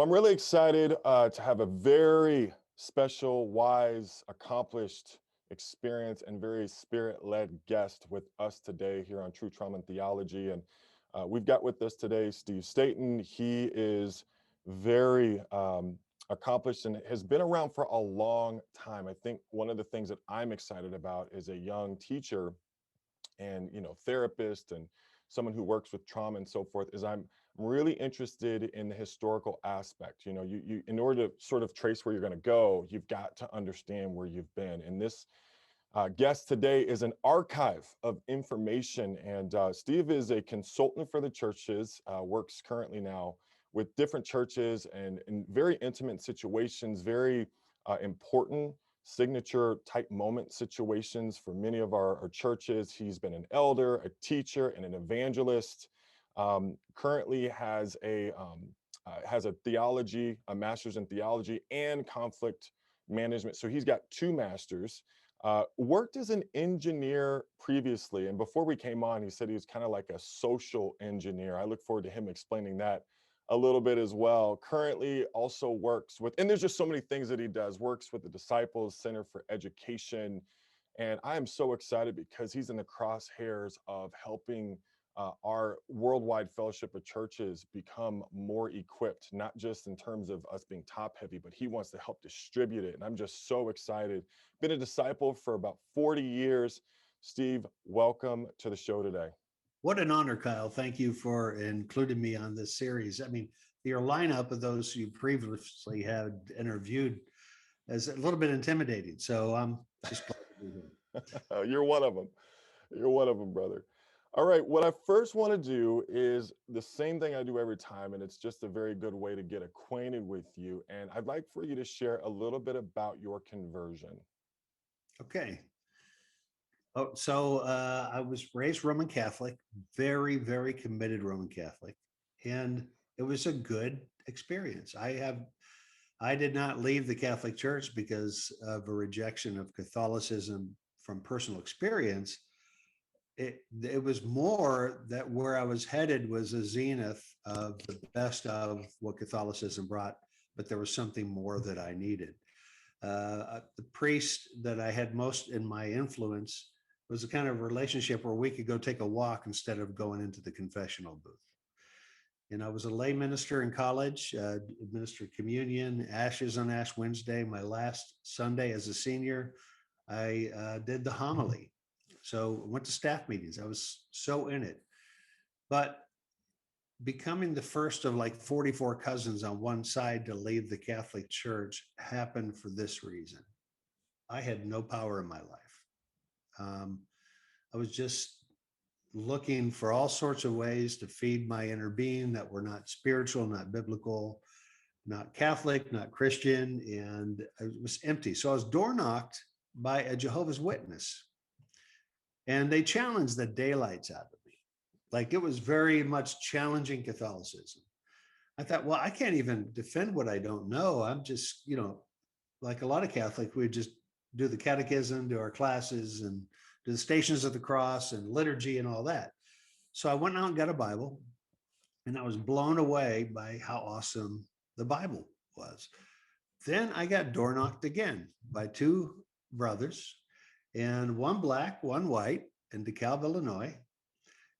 Well, I'm really excited to have a very special, wise, accomplished, experienced, and very spirit-led guest with us today here on True Trauma and Theology. And we've got with us today Steve Staten. He is very accomplished and has been around for a long time. I think one of the things that I'm excited about as a young teacher and therapist and someone who works with trauma and so forth is I'm really interested in the historical aspect. You in order to sort of trace where you're going to go, you've got to understand where you've been. And this guest today is an archive of information. And Steve is a consultant for the churches, works currently now with different churches and in very intimate situations, very important signature type moment situations for many of our churches. He's been an elder, a teacher, and an evangelist. Currently has a theology, a master's in theology and conflict management. So he's got two masters. Worked as an engineer previously, and before we came on, he said he was kind of like a social engineer. I look forward to him explaining that a little bit as well. Currently also works with, and there's just so many things that he does, works with the Disciples Center for Education. And I am so excited because he's in the crosshairs of helping our worldwide fellowship of churches become more equipped, not just in terms of us being top heavy, but he wants to help distribute it. And I'm just so excited. Been a disciple for about 40 years. Steve, welcome to the show today. What an honor, Kyle. Thank you for including me on this series. I mean, your lineup of those you previously had interviewed is a little bit intimidating. So I'm just glad to be here. You're one of them. You're one of them, brother. All right. What I first want to do is the same thing I do every time, and it's just a very good way to get acquainted with you. And I'd like for you to share a little bit about your conversion. Okay. So I was raised Roman Catholic, very, very committed Roman Catholic, and it was a good experience. I did not leave the Catholic Church because of a rejection of Catholicism from personal experience. It was more that where I was headed was a zenith of the best of what Catholicism brought, but there was something more that I needed. The priest that I had most in my influence was the kind of relationship where we could go take a walk instead of going into the confessional booth. And I was a lay minister in college, administered communion, ashes on Ash Wednesday. My last Sunday as a senior, I did the homily. So I went to staff meetings. I was so in it. But becoming the first of like 44 cousins on one side to leave the Catholic Church happened for this reason. I had no power in my life. I was just looking for all sorts of ways to feed my inner being that were not spiritual, not biblical, not Catholic, not Christian, and it was empty. So I was door knocked by a Jehovah's Witness, and they challenged the daylights out of me. Like, it was very much challenging Catholicism. I thought, well, I can't even defend what I don't know. I'm just, like a lot of Catholics, we just do the catechism, do our classes, and do the Stations of the Cross and liturgy and all that. So I went out and got a Bible, and I was blown away by how awesome the Bible was. Then I got door knocked again by two brothers, and one black, one white, in DeKalb, Illinois.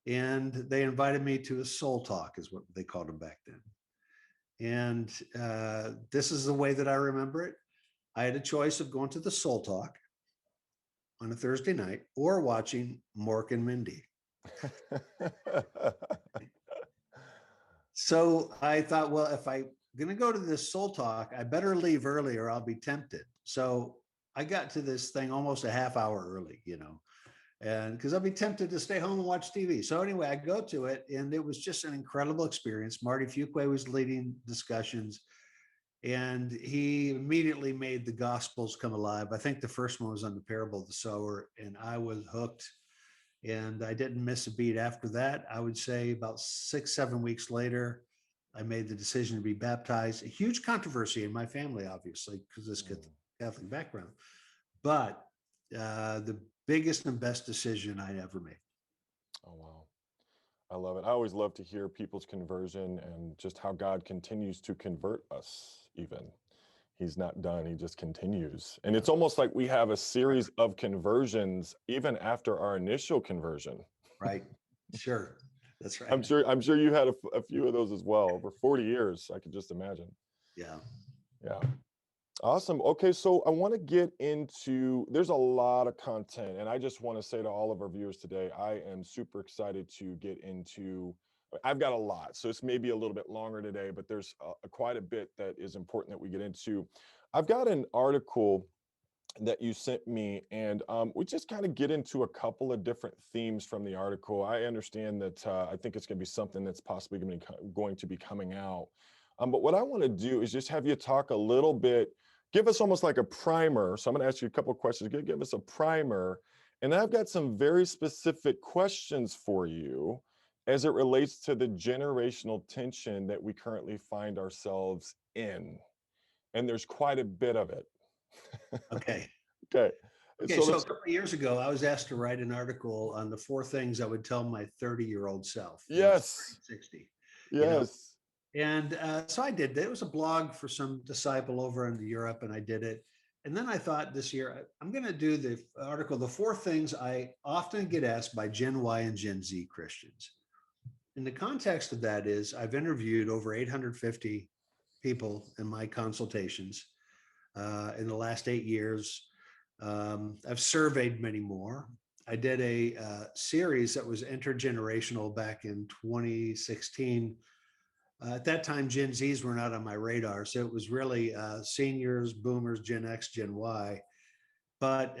And they invited me to a soul talk, is what they called them back then. And this is the way that I remember it. I had a choice of going to the soul talk on a Thursday night or watching Mork and Mindy. So I thought, well, if I'm going to go to this soul talk, I better leave early or I'll be tempted. So I got to this thing almost a half hour early, and because I'll be tempted to stay home and watch TV. So anyway, I go to it, and it was just an incredible experience. Marty Fuqua was leading discussions, and he immediately made the Gospels come alive. I think the first one was on the parable of the sower, and I was hooked, and I didn't miss a beat after that. I would say about 6-7 weeks later, I made the decision to be baptized. A huge controversy in my family, obviously, because of this Catholic background. But the biggest and best decision I ever made. Oh, wow. I love it. I always love to hear people's conversion and just how God continues to convert us, even. He's not done, he just continues. And it's almost like we have a series of conversions even after our initial conversion. Right. Sure. That's right. I'm sure you had a few of those as well. Over 40 years, I could just imagine. Yeah. Yeah. Awesome. Okay, so I want to get into there's a lot of content, and I just want to say to all of our viewers today, I am super excited to get into. I've got a lot, so this may be a little bit longer today, but there's quite a bit that is important that we get into. I've got an article that you sent me, and we just kind of get into a couple of different themes from the article. I understand that I think it's going to be something that's possibly going to be coming out. But what I want to do is just have you talk a little bit, give us almost like a primer. So I'm going to ask you a couple of questions. Give us a primer, and I've got some very specific questions for you as it relates to the generational tension that we currently find ourselves in. And there's quite a bit of it. Okay. Okay. Okay. So So a let's, couple of years ago, I was asked to write an article on the 4 things I would tell my 30-year-old self when I was yes, 60, you know. yes. And so I did that. It was a blog for some disciple over in Europe, and I did it. And then I thought this year, I'm going to do the article, the 4 things I often get asked by Gen Y and Gen Z Christians. And the context of that is I've interviewed over 850 people in my consultations in the last 8 years. I've surveyed many more. I did a series that was intergenerational back in 2016. At that time, Gen Zs were not on my radar. So it was really seniors, boomers, Gen X, Gen Y. But,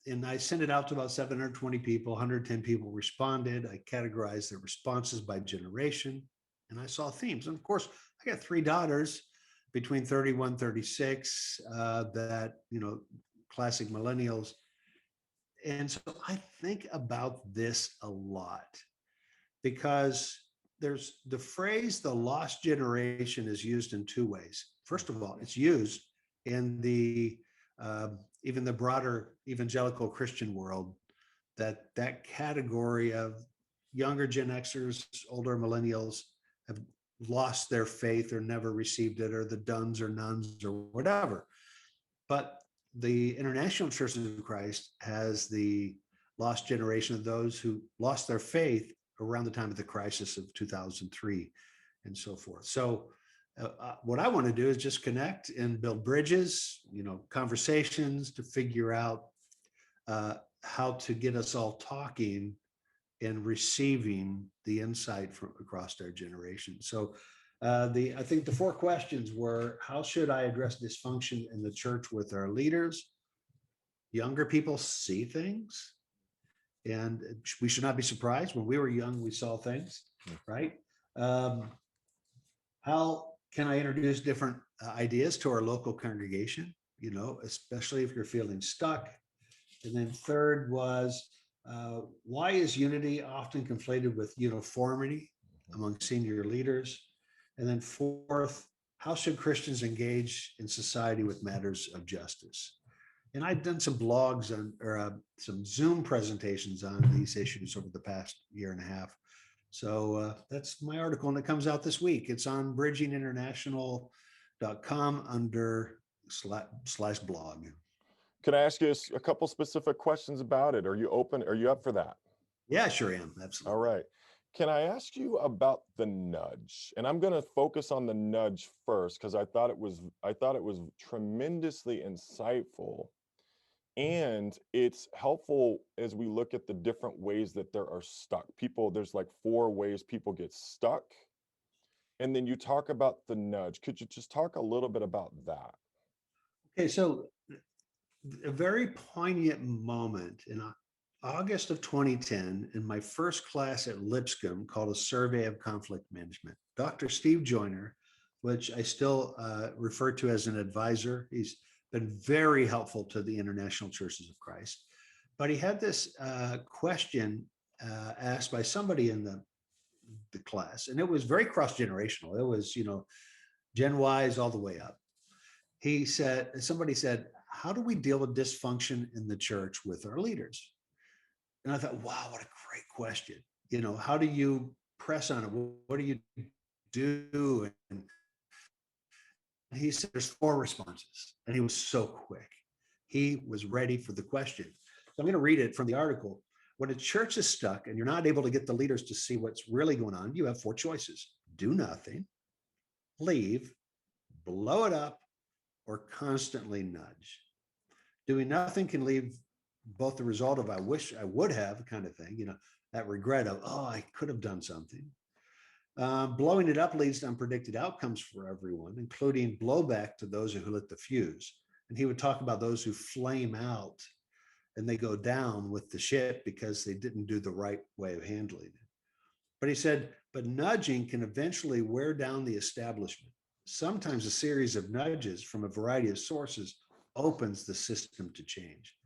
and I sent it out to about 720 people, 110 people responded. I categorized their responses by generation, and I saw themes. And of course, I got 3 daughters between 31, 36, that, classic millennials. And so I think about this a lot because there's the phrase the lost generation is used in 2 ways. First of all, it's used in the even the broader evangelical Christian world, that category of younger Gen Xers, older millennials have lost their faith or never received it, or the duns or nuns or whatever. But the International Church of Christ has the lost generation of those who lost their faith around the time of the crisis of 2003 and so forth. So what I want to do is just connect and build bridges, conversations to figure out how to get us all talking and receiving the insight from across our generation. So I think the 4 questions were: how should I address dysfunction in the church with our leaders? Younger people see things, and we should not be surprised. When we were young, we saw things, right? Um, how can I introduce different ideas to our local congregation, especially if you're feeling stuck? And then third was, why is unity often conflated with uniformity among senior leaders? And then fourth, how should Christians engage in society with matters of justice? And I've done some blogs or some Zoom presentations on these issues over the past year and a half. So that's my article, and it comes out this week. It's on bridginginternational.com under / blog. Can I ask you a couple specific questions about it? Are you open? Are you up for that? Yeah, sure am. All Absolutely. right. Can I ask you about the nudge? And I'm going to focus on the nudge first because I thought it was tremendously insightful, and it's helpful as we look at the different ways that there are stuck people. There's like 4 ways people get stuck, and then you talk about the nudge. Could you just talk a little bit about that? Okay, so a very poignant moment in August of 2010 in my first class at Lipscomb called A Survey of Conflict Management. Dr. Steve Joyner, which I still refer to as an advisor, he's been very helpful to the International Churches of Christ. But he had this question asked by somebody in the class, and it was very cross-generational. It was, Gen Ys all the way up. Somebody said, how do we deal with dysfunction in the church with our leaders? And I thought, wow, what a great question. How do you press on it. What do you do? And he said, there's four responses. And he was so quick. He was ready for the question. So I'm going to read it from the article. When a church is stuck and you're not able to get the leaders to see what's really going on, you have four choices: do nothing, leave, blow it up, or constantly nudge. Doing nothing can leave both the result of I wish I would have kind of thing, that regret of, oh, I could have done something. Blowing it up leads to unpredicted outcomes for everyone, including blowback to those who lit the fuse. And he would talk about those who flame out and they go down with the ship because they didn't do the right way of handling it. But he said, but nudging can eventually wear down the establishment. Sometimes a series of nudges from a variety of sources opens the system to change.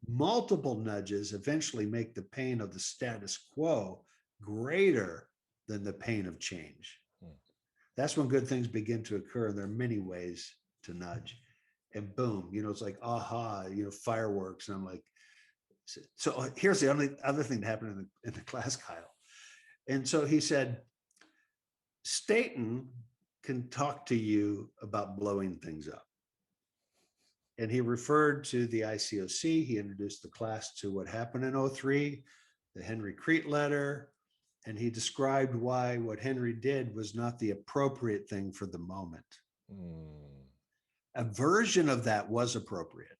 Multiple nudges eventually make the pain of the status quo greater than the pain of change. That's when good things begin to occur. And there are many ways to nudge. And boom, it's like, aha, fireworks. And I'm like, so here's the only other thing that happened in the class, Kyle. And so he said, Staten can talk to you about blowing things up. And he referred to the ICOC. He introduced the class to what happened in 2003, the Henry Crete letter. And he described why what Henry did was not the appropriate thing for the moment. A version of that was appropriate.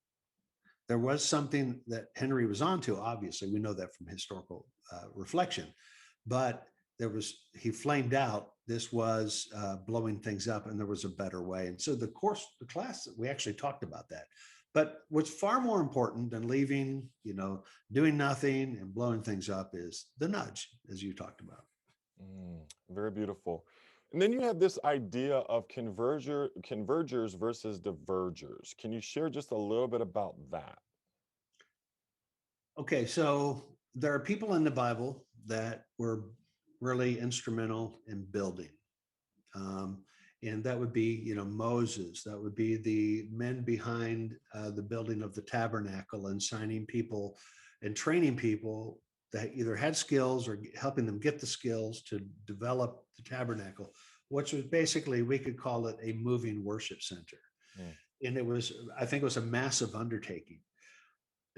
There was something that Henry was onto, obviously. We know that from historical reflection. But he flamed out. This was blowing things up, and there was a better way. And so the class, we actually talked about that. But what's far more important than leaving, doing nothing and blowing things up is the nudge, as you talked about. Very beautiful. And then you have this idea of convergers versus divergers. Can you share just a little bit about that? Okay, so there are people in the Bible that were really instrumental in building. And that would be, Moses. That would be the men behind the building of the tabernacle and signing people and training people that either had skills or helping them get the skills to develop the tabernacle, which was basically, we could call it a moving worship center. And I think it was a massive undertaking.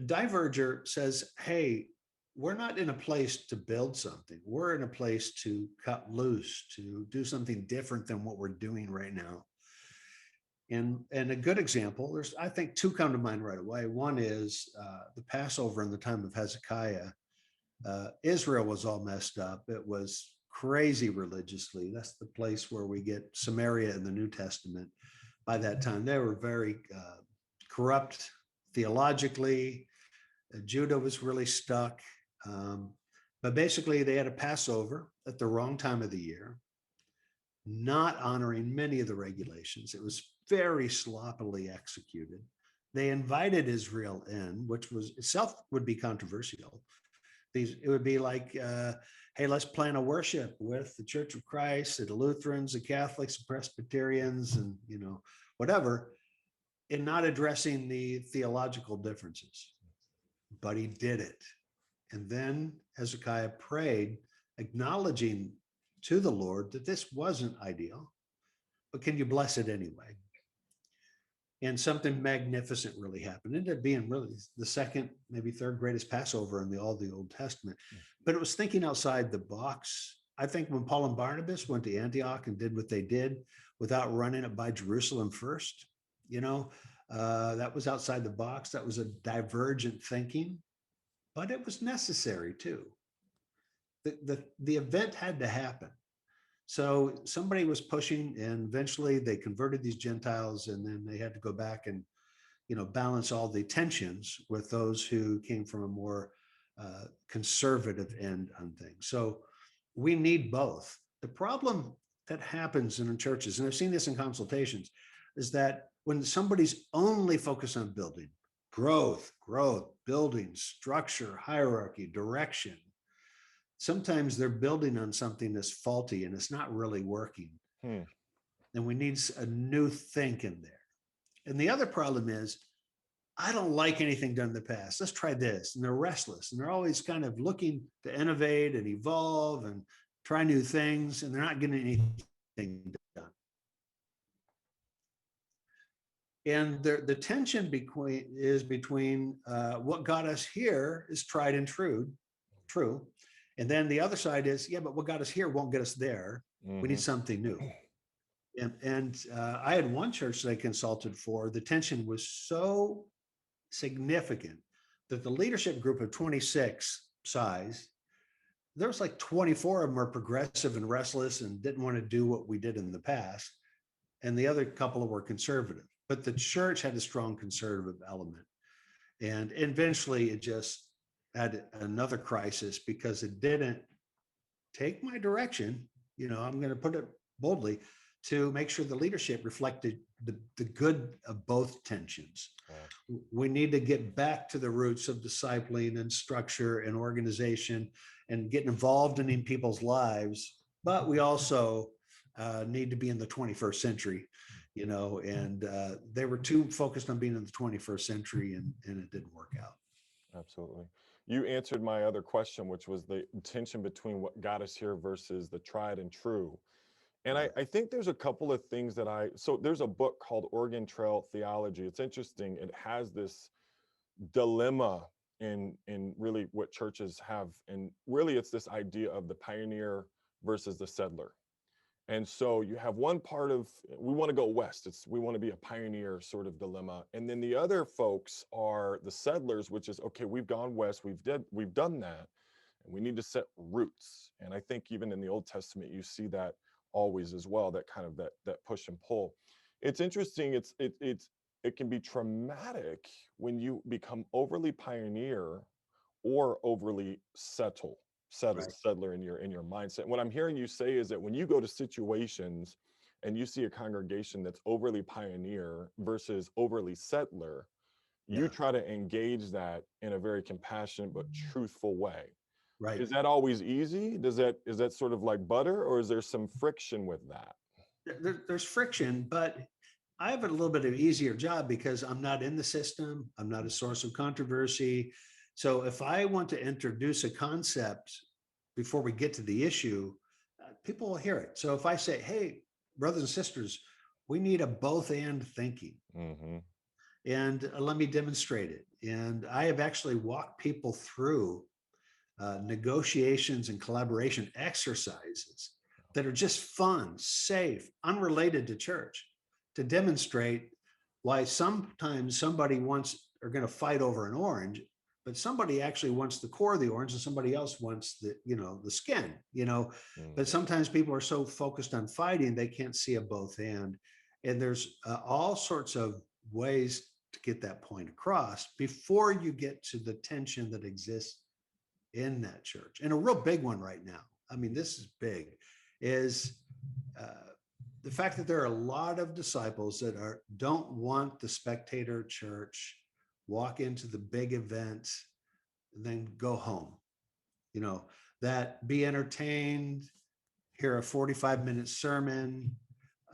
Diverger says, hey, we're not in a place to build something. We're in a place to cut loose, to do something different than what we're doing right now. And a good example, there's, I think, two come to mind right away. One is the Passover in the time of Hezekiah. Israel was all messed up. It was crazy religiously. That's the place where we get Samaria in the New Testament. By that time, they were very corrupt theologically. Judah was really stuck. But basically, they had a Passover at the wrong time of the year, not honoring many of the regulations. It was very sloppily executed. They invited Israel in, which was itself would be controversial. It would be like, hey, let's plan a worship with the Church of Christ, the Lutherans, the Catholics, the Presbyterians, and whatever, and not addressing the theological differences. But he did it. And then Hezekiah prayed, acknowledging to the Lord that this wasn't ideal, but can you bless it anyway? And something magnificent really happened. It ended up being really the second, maybe third greatest Passover in all the Old Testament. But it was thinking outside the box. I think when Paul and Barnabas went to Antioch and did what they did without running it by Jerusalem first, that was outside the box. That was a divergent thinking, but it was necessary too. The event had to happen. So somebody was pushing, and eventually they converted these Gentiles, and then they had to go back and, balance all the tensions with those who came from a more conservative end on things. So we need both. The problem that happens in churches, and I've seen this in consultations, is that when somebody's only focused on building, growth, building, structure, hierarchy, direction, sometimes they're building on something that's faulty and it's not really working. And we need a new think in there. And the other problem is, I don't like anything done in the past. Let's try this. And they're restless and they're always kind of looking to innovate and evolve and try new things, and they're not getting anything done. And the tension between what got us here is tried and true. And then the other side is, yeah, but what got us here won't get us there. We need Hmm. something new. And I had one church that I consulted for. The tension was so significant that the leadership group of 26 size, there was like 24 of them are progressive and restless and didn't want to do what we did in the past. And the other couple were conservative. But the church had a strong conservative element. And eventually it just had another crisis because it didn't take my direction. I'm going to put it boldly, to make sure the leadership reflected the good of both tensions. Wow. We need to get back to the roots of discipling and structure and organization and getting involved in people's lives. But we also need to be in the 21st century, and they were too focused on being in the 21st century, and it didn't work out. Absolutely. You answered my other question, which was the tension between what got us here versus the tried and true. And Right. I think there's a couple of things so there's a book called Oregon Trail Theology. It's interesting. It has this dilemma in really what churches have. And really it's this idea of the pioneer versus the settler. And so you have one part of, we want to go west. We want to be a pioneer sort of dilemma. And then the other folks are the settlers, which is, okay, we've gone west, we've done that, and we need to set roots. And I think even in the Old Testament, you see that always as well, that kind of that push and pull. It's interesting. It can be traumatic when you become overly pioneer or overly Right. settler in your mindset. What I'm hearing you say is that when you go to situations and you see a congregation that's overly pioneer versus overly settler, you Yeah. try to engage that in a very compassionate but truthful way. Right. Is that always easy? Is that sort of like butter, or is there some friction with that? There's friction, but I have a little bit of easier job because I'm not in the system. I'm not a source of controversy. So if I want to introduce a concept before we get to the issue, people will hear it. So if I say, hey, brothers and sisters, we need a both and thinking, Hmm. and let me demonstrate it. And I have actually walked people through negotiations and collaboration exercises that are just fun, safe, unrelated to church, to demonstrate why sometimes somebody wants are going to fight over an orange, but somebody actually wants the core of the orange and somebody else wants the skin. But Mm. sometimes people are so focused on fighting they can't see a both and there's all sorts of ways to get that point across before you get to the tension that exists in that church. And a real big one right now, I mean, this is big, is uh, the fact that there are a lot of disciples that don't want the spectator church, walk into the big event, and then go home. You know, that be entertained, hear a 45-minute sermon.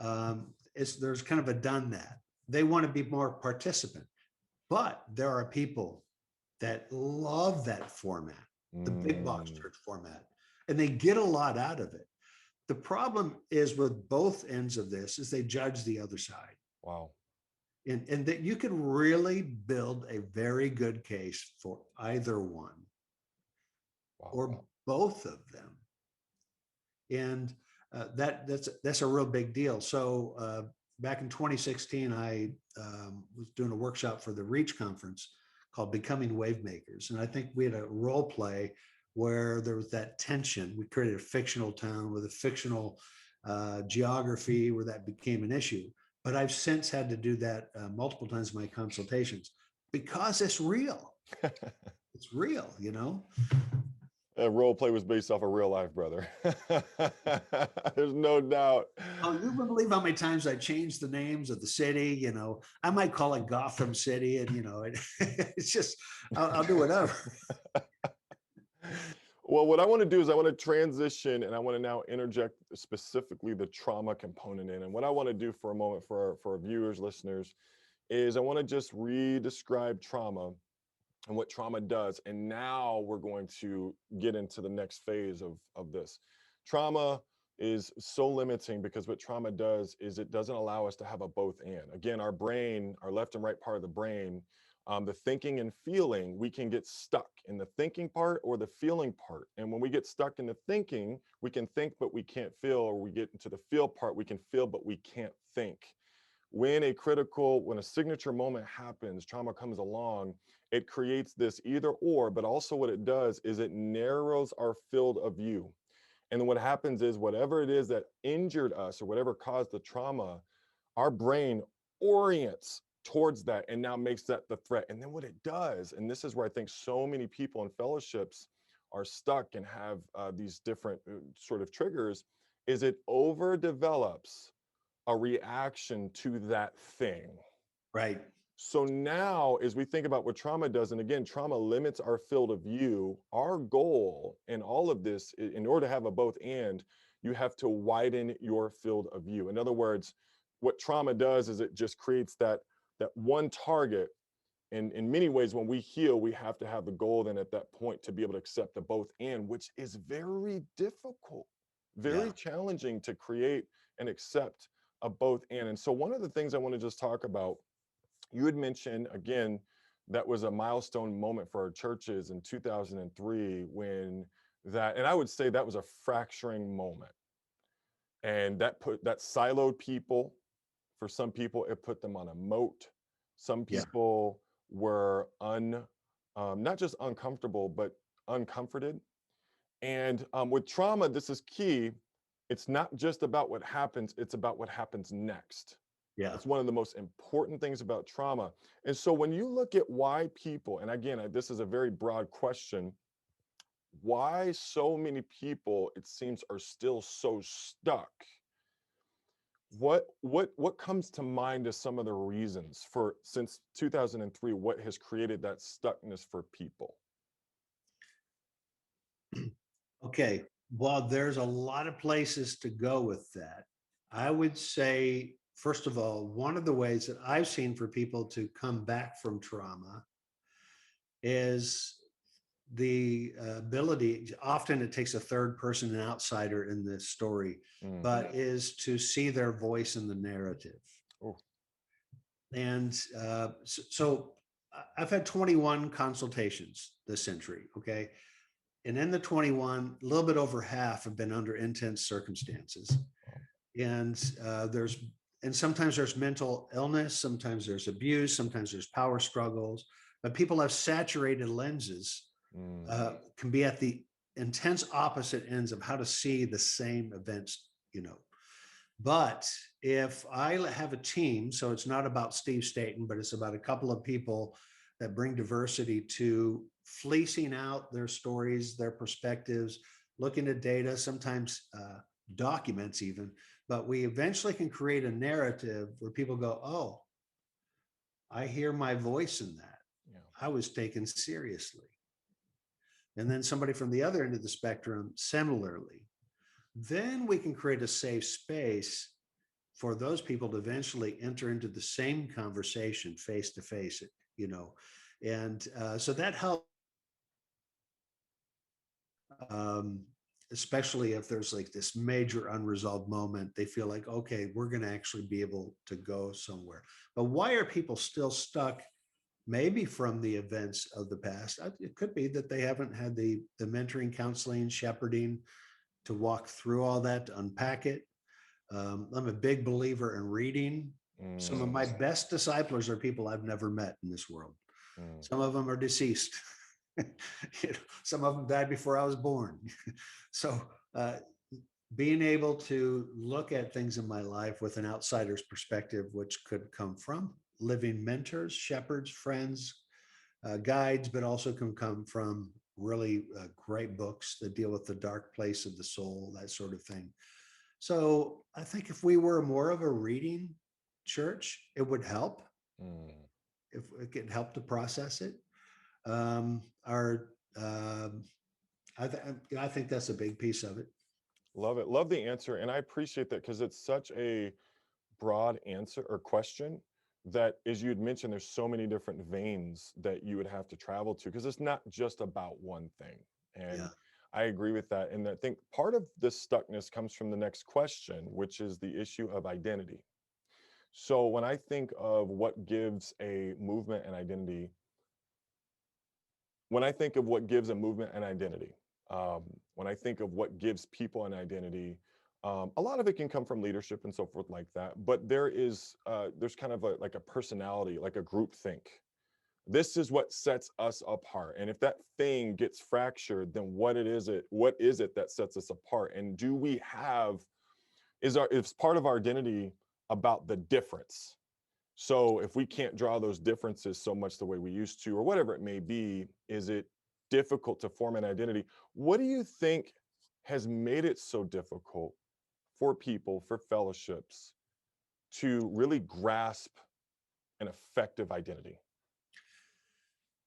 There's kind of a done that. They want to be more participant. But there are people that love that format, the big box Mm. church format, and they get a lot out of it. The problem is with both ends of this is they judge the other side. Wow. And that you can really build a very good case for either one Wow. or both of them. And that's a real big deal. So back in 2016, I was doing a workshop for the Reach conference called Becoming Wave Makers. And I think we had a role play where there was that tension. We created a fictional town with a fictional geography where that became an issue. But I've since had to do that multiple times in my consultations because it's real. It's real. That role play was based off of real life, brother. There's no doubt. Oh, you wouldn't believe how many times I changed the names of the city. I might call it Gotham City, and it's just I'll do whatever. Well, what I want to do is I want to transition and I want to now interject specifically the trauma component in. And what I want to do for a moment for our viewers, listeners, is I want to just re-describe trauma and what trauma does. And now we're going to get into the next phase of this. trauma is so limiting because what trauma does is it doesn't allow us to have a both and. Again, our brain, our left and right part of the brain, the thinking and feeling, we can get stuck in the thinking part or the feeling part. And when we get stuck in the thinking, we can think, but we can't feel, or we get into the feel part, we can feel, but we can't think. When a signature moment happens, trauma comes along, it creates this either or, but also what it does is it narrows our field of view. And then what happens is whatever it is that injured us or whatever caused the trauma, our brain orients towards that and now makes that the threat. And then what it does, and this is where I think so many people in fellowships are stuck and have these different sort of triggers, is it overdevelops a reaction to that thing. Right. So now, as we think about what trauma does, and again, trauma limits our field of view, our goal in all of this, in order to have a both and, you have to widen your field of view. In other words, what trauma does is it just creates that one target. And in many ways, when we heal, we have to have the goal then at that point to be able to accept the both and, which is very difficult, very Yeah. challenging to create and accept a both and. And so one of the things I want to just talk about, you had mentioned again, that was a milestone moment for our churches in 2003 when and I would say that was a fracturing moment. And that siloed people. For some people, it put them on a moat. Some Yeah. people were not just uncomfortable, but uncomforted. And with trauma, this is key. It's not just about what happens, it's about what happens next. Yeah. That's one of the most important things about trauma. And so when you look at why people, and again, this is a very broad question, why so many people, it seems, are still so stuck. What comes to mind as some of the reasons for, since 2003, what has created that stuckness for people? Okay. Well, there's a lot of places to go with that. I would say, first of all, one of the ways that I've seen for people to come back from trauma is the ability, often it takes a third person, an outsider in this story, Mm. but is to see their voice in the narrative. Oh, And so I've had 21 consultations this century. Okay. And in the 21, a little bit over half have been under intense circumstances. wow. And and sometimes there's mental illness, sometimes there's abuse, sometimes there's power struggles, but people have saturated lenses, Mm. can be at the intense opposite ends of how to see the same events, you know. But if I have a team, so it's not about Steve Staten, but it's about a couple of people that bring diversity to fleecing out their stories, their perspectives, looking at data, sometimes documents even, but we eventually can create a narrative where people go, oh, I hear my voice in that. Yeah. I was taken seriously. And then somebody from the other end of the spectrum, similarly. Then we can create a safe space for those people to eventually enter into the same conversation face to face, you know. And so that helps, um, especially if there's like this major unresolved moment, they feel like, okay, we're going to actually be able to go somewhere. But why are people still stuck? Maybe from the events of the past. It could be that they haven't had the mentoring, counseling, shepherding to walk through all that, to unpack it. I'm a big believer in reading. Some of Mm. my best disciplers are people I've never met in this world. Mm. Some of them are deceased. Some of them died before I was born. So uh, being able to look at things in my life with an outsider's perspective, which could come from living mentors, shepherds, friends, guides, but also can come from really great books that deal with the dark place of the soul, that sort of thing. So I think if we were more of a reading church, it would help. Mm. If it could help to process it. Our I think that's a big piece of it. Love it. Love the answer. And I appreciate that because it's such a broad answer or question that, as you had mentioned, there's so many different veins that you would have to travel to because it's not just about one thing. And Yeah. I agree with that. And I think part of the stuckness comes from the next question, which is the issue of identity. So when I think of what gives a movement an identity, when I think of what gives a movement an identity, when I think of what gives people an identity, a lot of it can come from leadership and so forth like that. But there's kind of like a personality, like a group think. This is what sets us apart. And if that thing gets fractured, then what is it that sets us apart? And do we have is part of our identity about the difference? So if we can't draw those differences so much the way we used to, or whatever it may be, is it difficult to form an identity? What do you think has made it so difficult for people, for fellowships, to really grasp an effective identity?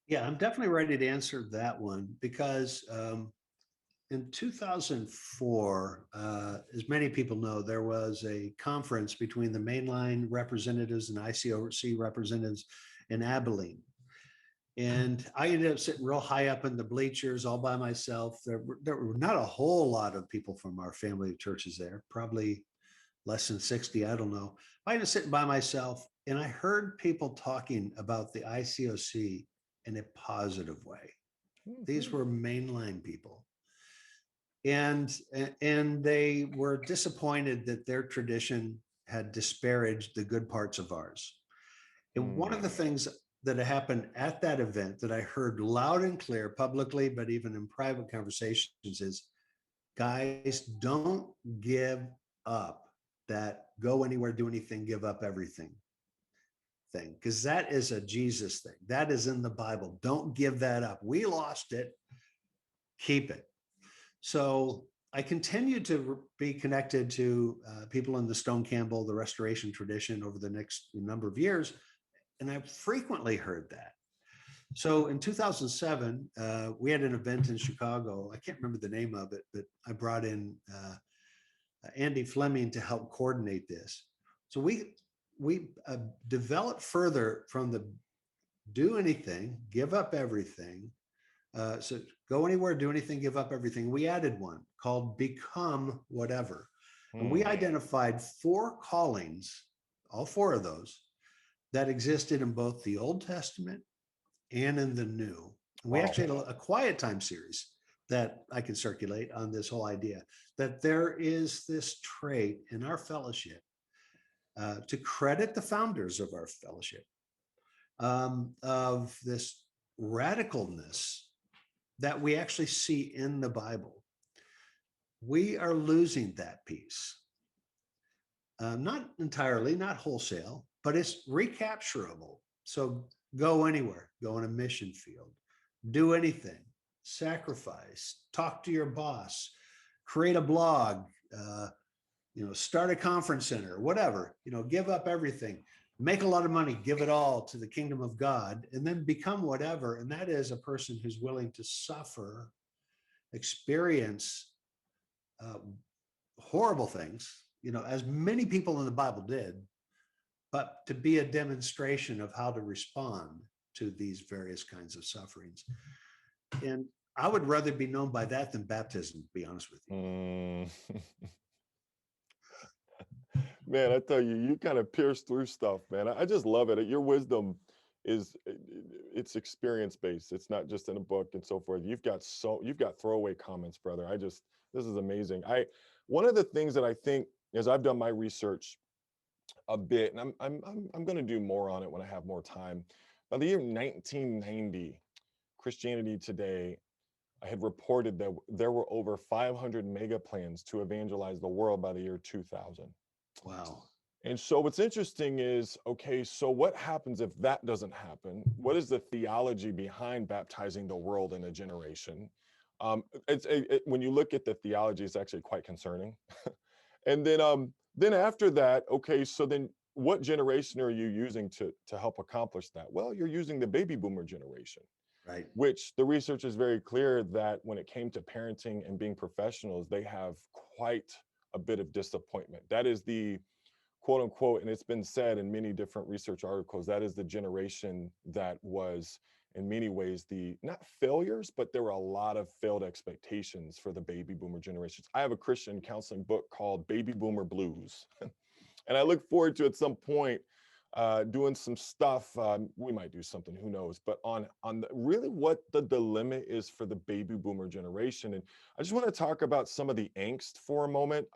Yeah, I'm definitely ready to answer that one because in 2004, as many people know, there was a conference between the mainline representatives and ICOC representatives in Abilene. And I ended up sitting real high up in the bleachers all by myself. There were not a whole lot of people from our family of churches there, probably less than 60, I don't know. I ended up sitting by myself and I heard people talking about the ICOC in a positive way. These Mhm. were mainline people. And they were disappointed that their tradition had disparaged the good parts of ours. And one of the Mm. things that happened at that event that I heard loud and clear publicly, but even in private conversations is, guys, don't give up that go anywhere, do anything, give up everything thing, because that is a Jesus thing. That is in the Bible. Don't give that up. We lost it, keep it. So I continued to be connected to people in the Stone Campbell, the Restoration tradition over the next number of years. And I frequently heard that. So in 2007, we had an event in Chicago. I can't remember the name of it, but I brought in Andy Fleming to help coordinate this. So we developed further from the do anything, give up everything. So go anywhere, do anything, give up everything. We added one called Become Whatever. And we Hmm. identified four callings, all four of those, that existed in both the Old Testament and in the New. And we Wow. actually had a quiet time series that I can circulate on this whole idea that there is this trait in our fellowship to credit the founders of our fellowship of this radicalness that we actually see in the Bible. We are losing that piece. Not entirely, not wholesale, but it's recapturable. So go anywhere, go on a mission field, do anything, sacrifice, talk to your boss, create a blog, uh, start a conference center, whatever, give up everything, make a lot of money, give it all to the kingdom of God, and then become whatever. And that is a person who's willing to suffer, experience uh, horrible things, as many people in the Bible did, but to be a demonstration of how to respond to these various kinds of sufferings. And I would rather be known by that than baptism, to be honest with you. Mm. Man, I tell you, you kind of pierce through stuff, man. I just love it. Your wisdom is it's experience based. It's not just in a book and so forth. You've got throwaway comments, brother. This is amazing. I One of the things that I think, as I've done my research a bit, and I'm going to do more on it when I have more time. By the year 1990, Christianity Today, I had reported that there were over 500 mega plans to evangelize the world by the year 2000. Wow. And so what's interesting is, okay, so what happens if that doesn't happen? What is the theology behind baptizing the world in a generation? When you look at the theology, it's actually quite concerning. And then after that, okay, so then what generation are you using to help accomplish that? Well, you're using the baby boomer generation, Right. which the research is very clear that when it came to parenting and being professionals, they have quite a bit of disappointment. That is the quote unquote, and it's been said in many different research articles, that is the generation that was in many ways the not failures, but there were a lot of failed expectations for the baby boomer generations. I have a Christian counseling book called Baby Boomer Blues, and I look forward to at some point doing some stuff. We might do something, who knows? But really what the dilemma is for the baby boomer generation, and I just want to talk about some of the angst for a moment.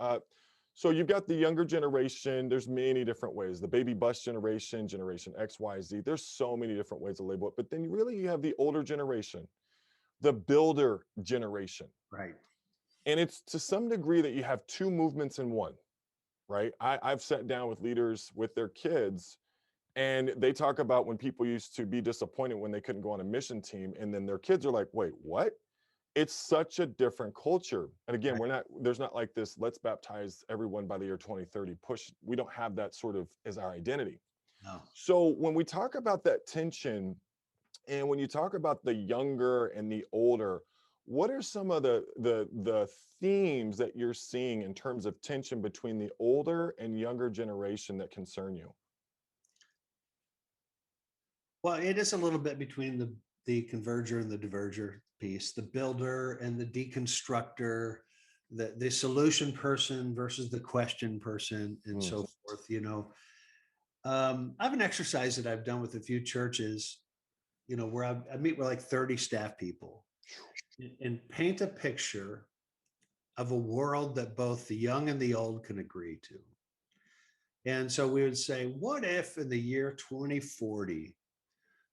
So you've got the younger generation. There's many different ways. The baby bust generation, Generation X, Y, Z. There's so many different ways to label it. But then you have the older generation, the builder generation, Right. and it's to some degree that you have two movements in one, right? I've sat down with leaders with their kids, and they talk about when people used to be disappointed when they couldn't go on a mission team, and then their kids are like, "Wait, what?" It's such a different culture. And again, Right. there's not like this, let's baptize everyone by the year 2030 push. We don't have that sort of as our identity. No. So when we talk about that tension, and when you talk about the younger and the older, what are some of the themes that you're seeing in terms of tension between the older and younger generation that concern you? Well, it is a little bit between the converger and the diverger piece, the builder and the deconstructor, the solution person versus the question person, and Mm, so forth. I have an exercise that I've done with a few churches, where I meet with like 30 staff people and paint a picture of a world that both the young and the old can agree to. And so we would say, what if in the year 2040,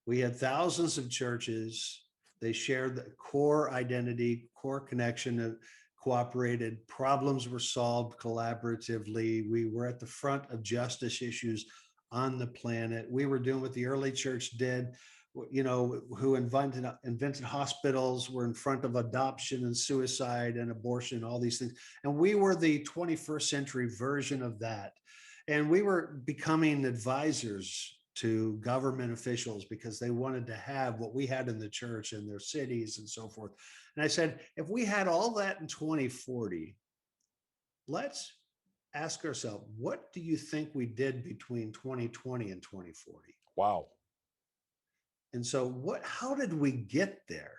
we had thousands of churches. They shared the core identity, core connection, cooperated. Problems were solved collaboratively. We were at the front of justice issues on the planet. We were doing what the early church did, who invented hospitals, were in front of adoption and suicide and abortion, all these things. And we were the 21st century version of that. And we were becoming advisors to government officials because they wanted to have what we had in the church in their cities and so forth. And I said, if we had all that in 2040, let's ask ourselves, what do you think we did between 2020 and 2040? wow. And so how did we get there?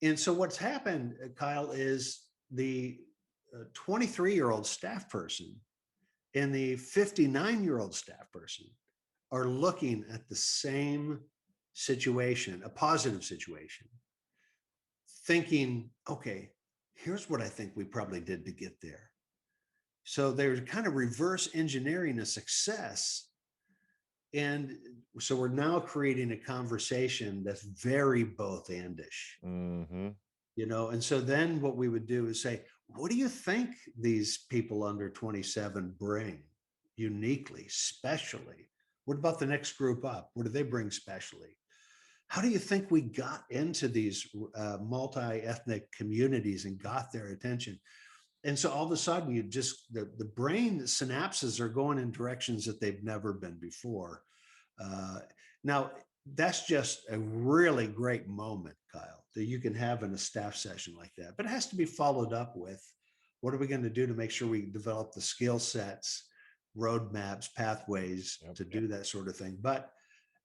And so what's happened, Kyle, is the 23-year-old staff person and the 59-year-old staff person are looking at the same situation, a positive situation, thinking, okay, here's what I think we probably did to get there. So they're kind of reverse engineering a success. And so we're now creating a conversation that's very both andish, Hmm. and so then what we would do is say, what do you think these people under 27 bring uniquely, specially? What about the next group up? What do they bring specially? How do you think we got into these multi-ethnic communities and got their attention? And so all of a sudden, the brain synapses are going in directions that they've never been before. Uh, Now, that's just a really great moment, Kyle, that you can have in a staff session like that. But it has to be followed up with, what are we going to do to make sure we develop the skill sets, roadmaps, pathways Yep. to do that sort of thing? But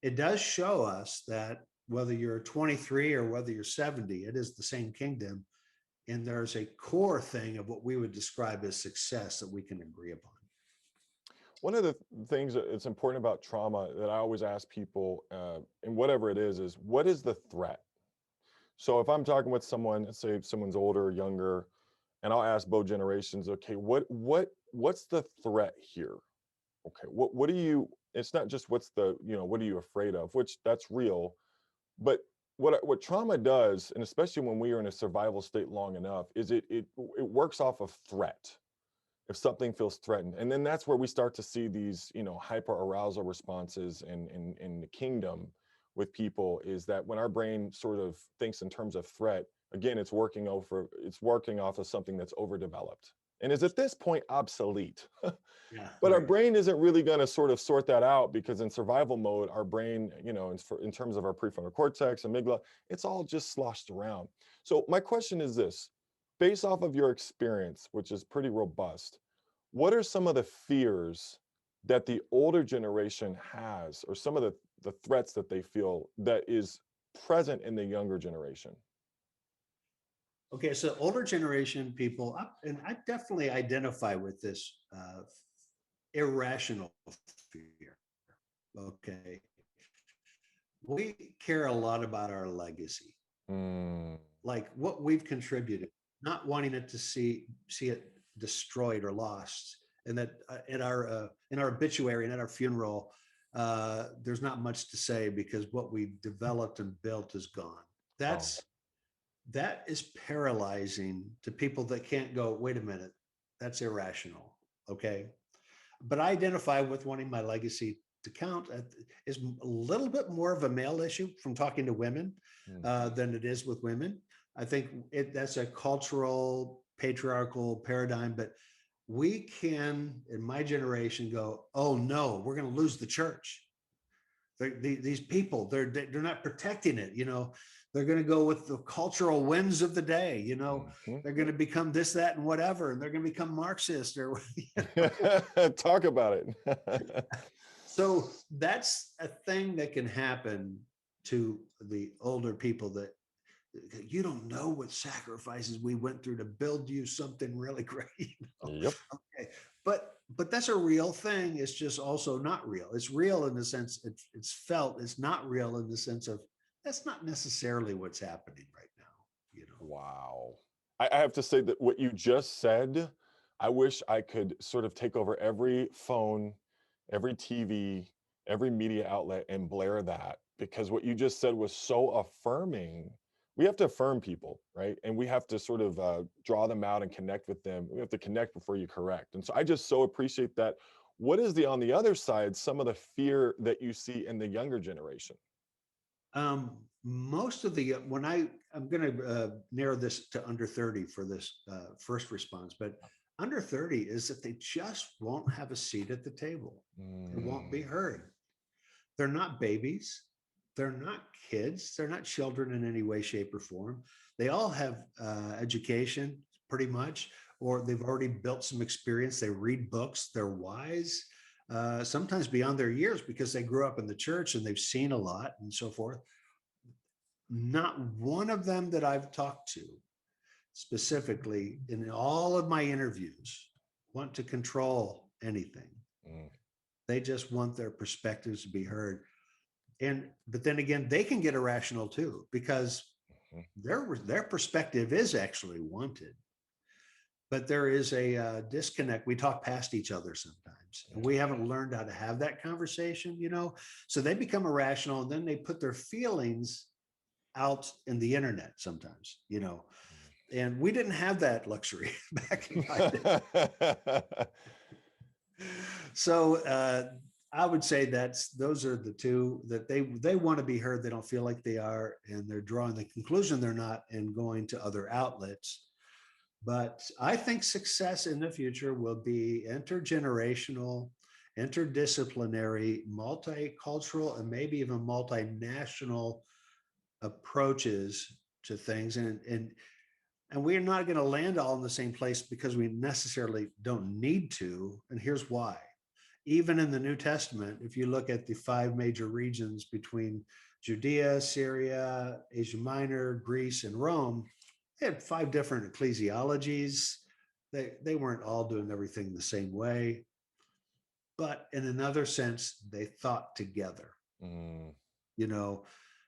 it does show us that whether you're 23 or whether you're 70, it is the same kingdom. And there's a core thing of what we would describe as success that we can agree upon. One of the things that it's important about trauma that I always ask people, and whatever it is what is the threat? So if I'm talking with someone, let's say someone's older or younger, and I'll ask both generations, okay, what's the threat here? Okay, what do you? It's not just what's the, what are you afraid of, which that's real, but what trauma does, and especially when we are in a survival state long enough, is it works off of threat. If something feels threatened, and then that's where we start to see these, hyper arousal responses in the kingdom with people, is that when our brain sort of thinks in terms of threat, again, it's working off of something that's overdeveloped and is at this point obsolete. Yeah, But our right. brain isn't really going to sort of sort that out, because in survival mode, our brain, in terms of our prefrontal cortex, amygdala, it's all just sloshed around. So my question is this: based off of your experience, which is pretty robust, what are some of the fears that the older generation has, or some of the threats that they feel that is present in the younger generation? Okay, so older generation people, and I definitely identify with this irrational fear. Okay, we care a lot about our legacy, Mm, like what we've contributed, not wanting it to see it destroyed or lost, and that in our obituary and at our funeral, there's not much to say because what we developed and built is gone. oh, That is paralyzing to people that can't go, wait a minute, that's irrational. Okay. But I identify with wanting my legacy to count is a little bit more of a male issue from talking to women mhm. than it is with women. I think that's a cultural patriarchal paradigm, but we can, in my generation, go, oh no, we're going to lose the church. These people, they're not protecting it. They're going to go with the cultural winds of the day. Mhm. They're going to become this, that, and whatever, and they're going to become Marxist or. Talk about it. So that's a thing that can happen to the older people that you don't know what sacrifices we went through to build you something really great. Yep. Okay, but that's a real thing. It's just also not real. It's real in the sense it's felt. It's not real in the sense of that's not necessarily what's happening right now. Wow. I have to say that what you just said, I wish I could sort of take over every phone, every TV, every media outlet and blare that, because what you just said was so affirming. We have to affirm people, right? And we have to sort of draw them out and connect with them. We have to connect before you correct. And so I just so appreciate that. What is on the other side, some of the fear that you see in the younger generation? Most of the when I'm going to narrow this to under 30 for this first response, but under 30 is that they just won't have a seat at the table. They won't be Mm, heard. They're not babies. They're not kids. They're not children in any way, shape, or form. They all have education, pretty much, or they've already built some experience. They read books. They're wise, sometimes beyond their years because they grew up in the church and they've seen a lot and so forth. Not one of them that I've talked to specifically in all of my interviews want to control anything. mm, They just want their perspectives to be heard. But then again, they can get irrational too because mhm. their perspective is actually wanted, but there is a disconnect. We talk past each other sometimes, and we haven't learned how to have that conversation. So they become irrational, and then they put their feelings out in the internet sometimes. And we didn't have that luxury back in my day. So I would say those are the two that they want to be heard. They don't feel like they are, and they're drawing the conclusion they're not and going to other outlets. But I think success in the future will be intergenerational, interdisciplinary, multicultural, and maybe even multinational approaches to things. And we're not going to land all in the same place because we necessarily don't need to. And here's why. Even in the New Testament, if you look at the five major regions between Judea, Syria, Asia Minor, Greece, and Rome, they had five different ecclesiologies. They weren't all doing everything the same way, but in another sense, they thought together, Mm, you know.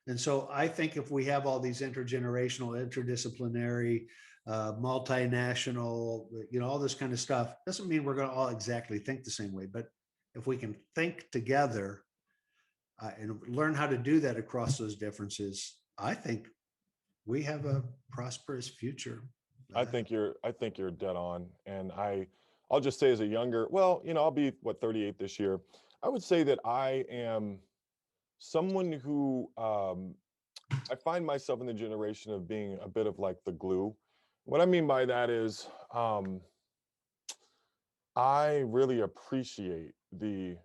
And so I think if we have all these intergenerational, interdisciplinary, multinational, all this kind of stuff, doesn't mean we're going to all exactly think the same way. But if we can think together and learn how to do that across those differences, I think we have a prosperous future. I think you're dead on. And I'll just say as a younger, well, I'll be 38 this year. I would say that I am someone who I find myself in the generation of being a bit of like the glue. What I mean by that is I really appreciate the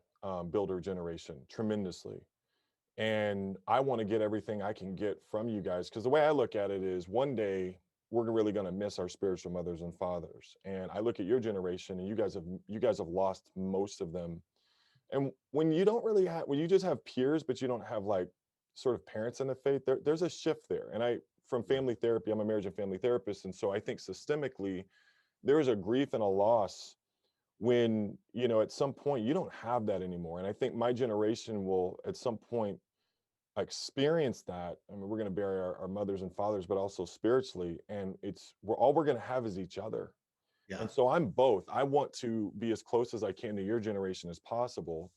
builder generation tremendously. And I want to get everything I can get from you guys, because the way I look at it is one day we're really going to miss our spiritual mothers and fathers. And I look at your generation, and you guys have lost most of them. And when you don't really have, when you just have peers, but you don't have like sort of parents in the faith, there's a shift there. And from Yeah. family therapy, I'm a marriage and family therapist. And so I think systemically, there is a grief and a loss when, at some point you don't have that anymore. And I think my generation will at some point experience that. I mean, we're going to bury our mothers and fathers, but also spiritually. And we're going to have is each other. Yeah. And so I'm both. I want to be as close as I can to your generation as possible.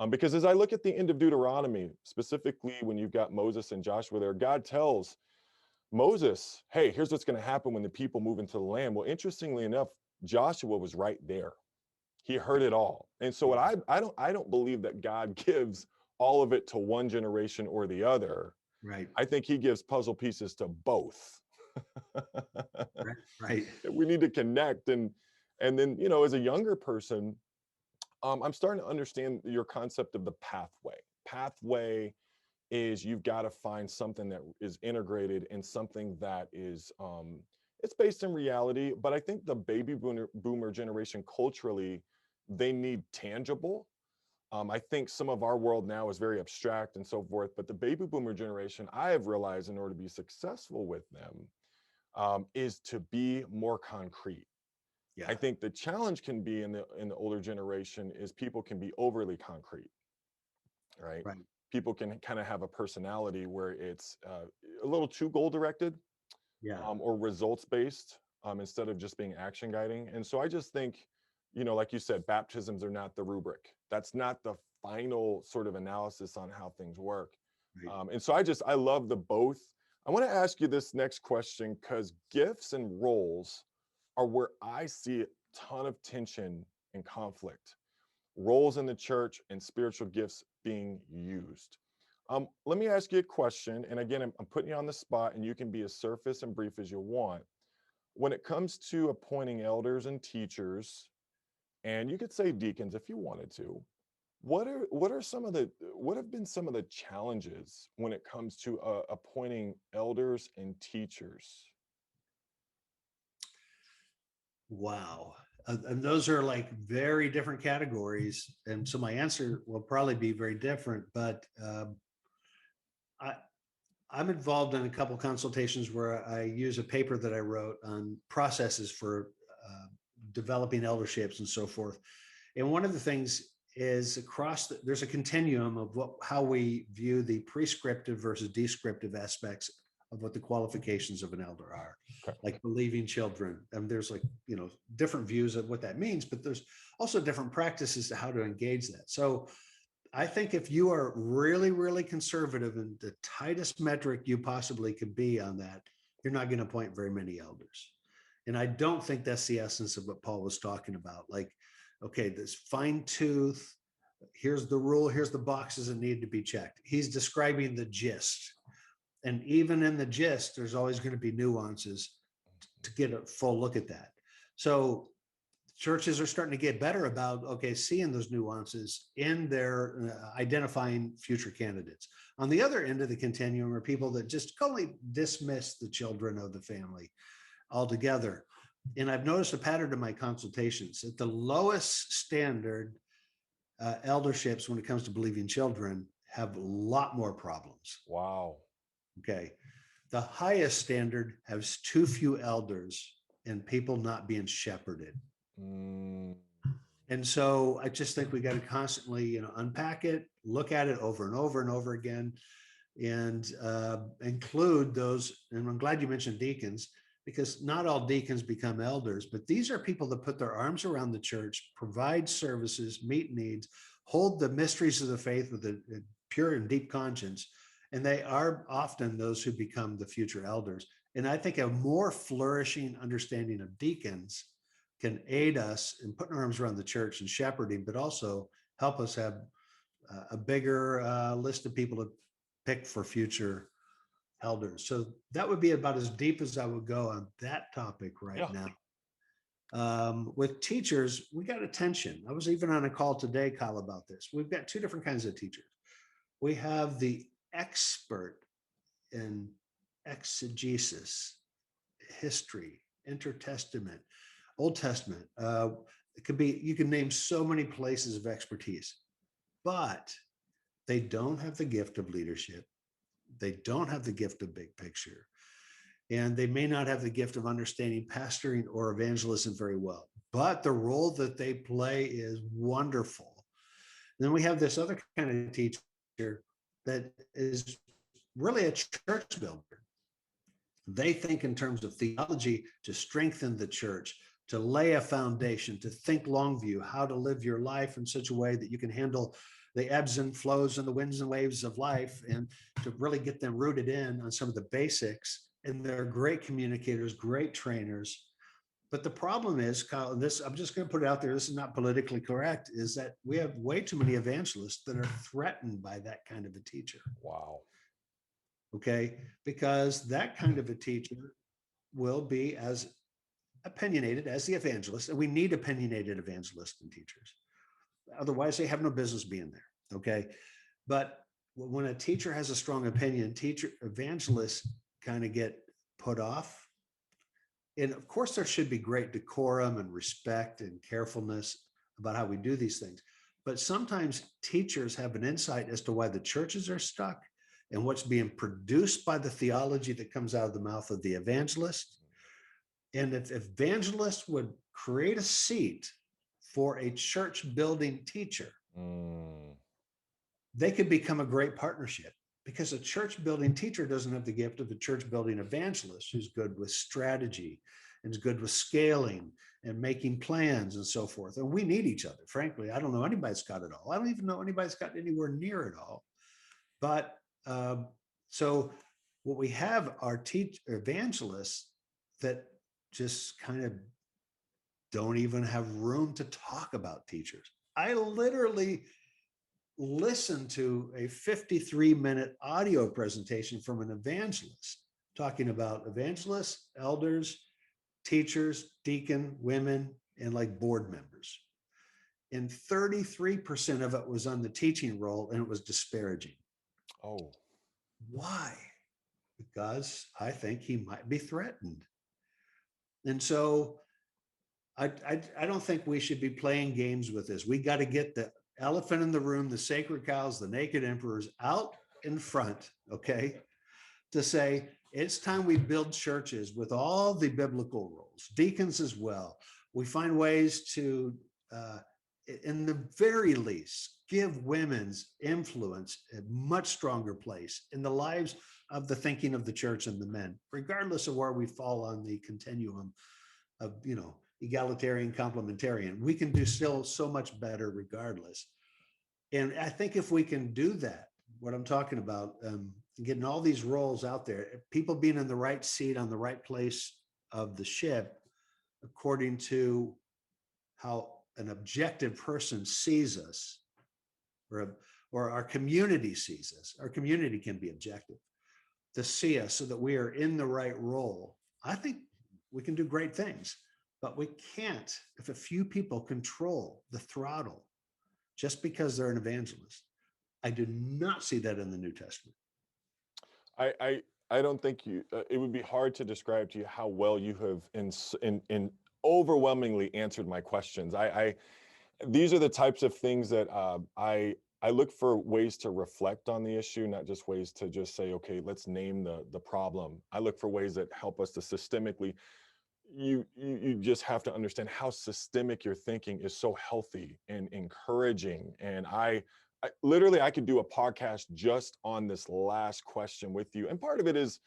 Because as I look at the end of Deuteronomy, specifically when you've got Moses and Joshua there, God tells Moses, hey, here's what's going to happen when the people move into the land. Well, interestingly enough, Joshua was right there. He heard it all. And so what Yeah. I don't believe that God gives all of it to one generation or the other. Right. I think he gives puzzle pieces to both. Right. Right. We need to connect, and then, as a younger person, I'm starting to understand your concept of the pathway. Pathway is you've got to find something that is integrated and something that is it's based in reality. But I think the baby boomer generation culturally, they need tangible. I think some of our world now is very abstract and so forth, but the baby boomer generation, I have realized in order to be successful with them, is to be more concrete. I Yeah. think the challenge can be in the older generation is people can be overly concrete, right? Right. People can kind of have a personality where it's a little too goal directed, Yeah. or results based, instead of just being action guiding. And so I just think, like you said, baptisms are not the rubric. That's not the final sort of analysis on how things work. Right. And so I love the both. I want to ask you this next question because gifts and roles are where I see a ton of tension and conflict. Roles in the church and spiritual gifts being used. Let me ask you a question. And again, I'm putting you on the spot, and you can be as surface and brief as you want. When it comes to appointing elders and teachers, and you could say deacons if you wanted to, what have been some of the challenges when it comes to appointing elders and teachers? Wow. And those are like very different categories. And so my answer will probably be very different. But I, I'm involved in a couple consultations where I use a paper that I wrote on processes for developing elderships and so forth. And one of the things is there's a continuum of how we view the prescriptive versus descriptive aspects of what the qualifications of an elder are, Okay. like believing children. And there's like, different views of what that means, but there's also different practices to how to engage that. So I think if you are really, really conservative and the tightest metric you possibly could be on that, you're not going to appoint very many elders. And I don't think that's the essence of what Paul was talking about. Like, okay, this fine tooth, here's the rule, here's the boxes that need to be checked. He's describing the gist. And even in the gist, there's always going to be nuances to get a full look at that. So churches are starting to get better about, okay, seeing those nuances in their identifying future candidates. On the other end of the continuum are people that just totally dismiss the children of the family altogether. And I've noticed a pattern in my consultations at the lowest standard, elderships when it comes to believing children have a lot more problems. Wow. Okay. The highest standard has too few elders and people not being shepherded. Mm, And so I just think we got to constantly, unpack it, look at it over and over and over again, and include those. And I'm glad you mentioned deacons, because not all deacons become elders, but these are people that put their arms around the church, provide services, meet needs, hold the mysteries of the faith with a pure and deep conscience. And they are often those who become the future elders. And I think a more flourishing understanding of deacons can aid us in putting our arms around the church and shepherding, but also help us have a bigger list of people to pick for future elders. So that would be about as deep as I would go on that topic right yeah. now. With teachers, we got attention. I was even on a call today, Kyle, about this. We've got two different kinds of teachers. We have the expert in exegesis, history, intertestament, Old Testament. It could be, you can name so many places of expertise, but they don't have the gift of leadership. They don't have the gift of big picture. And they may not have the gift of understanding pastoring or evangelism very well, but the role that they play is wonderful. Then we have this other kind of teacher that is really a church builder. They think in terms of theology to strengthen the church, to lay a foundation, to think long view, how to live your life in such a way that you can handle the ebbs and flows and the winds and waves of life, and to really get them rooted in on some of the basics. And they're great communicators, great trainers. But the problem is, Kyle, and this, I'm just going to put it out there, this is not politically correct, is that we have way too many evangelists that are threatened by that kind of a teacher. Wow. Okay. Because that kind of a teacher will be as opinionated as the evangelist, and we need opinionated evangelists and teachers. Otherwise, they have no business being there. Okay. But when a teacher has a strong opinion, evangelists kind of get put off. And of course, there should be great decorum and respect and carefulness about how we do these things. But sometimes teachers have an insight as to why the churches are stuck and what's being produced by the theology that comes out of the mouth of the evangelist. And if evangelists would create a seat for a church building teacher, they could become a great partnership, because a church building teacher doesn't have the gift of a church building evangelist who's good with strategy and is good with scaling and making plans and so forth. And we need each other. Frankly, I don't know anybody's got it all. I don't even know anybody's got anywhere near it all. But so what we have are evangelists that just kind of don't even have room to talk about teachers. I literally listened to a 53-minute audio presentation from an evangelist talking about evangelists, elders, teachers, deacon, women, and like board members. And 33% of it was on the teaching role, and it was disparaging. Oh. Why? Because I think he might be threatened. And so I don't think we should be playing games with this. We got to get the elephant in the room, the sacred cows, the naked emperors out in front, okay, to say it's time we build churches with all the biblical roles, deacons as well. We find ways to, in the very least, give women's influence a much stronger place in the lives of the thinking of the church and the men, regardless of where we fall on the continuum of, egalitarian, complementarian. We can do still so much better regardless. And I think if we can do that, what I'm talking about, getting all these roles out there, people being in the right seat on the right place of the ship, according to how an objective person sees us, or our community sees us. Our community can be objective to see us so that we are in the right role. I think we can do great things. But we can't if a few people control the throttle just because they're an evangelist. I do not see that in the New Testament. I don't think it would be hard to describe to you how well you have in overwhelmingly answered my questions. These are the types of things that I look for ways to reflect on the issue, not just ways to just say, okay, let's name the problem. I look for ways that help us to systemically. You just have to understand how systemic your thinking is so healthy and encouraging. And I literally, I could do a podcast just on this last question with you. And part of it is,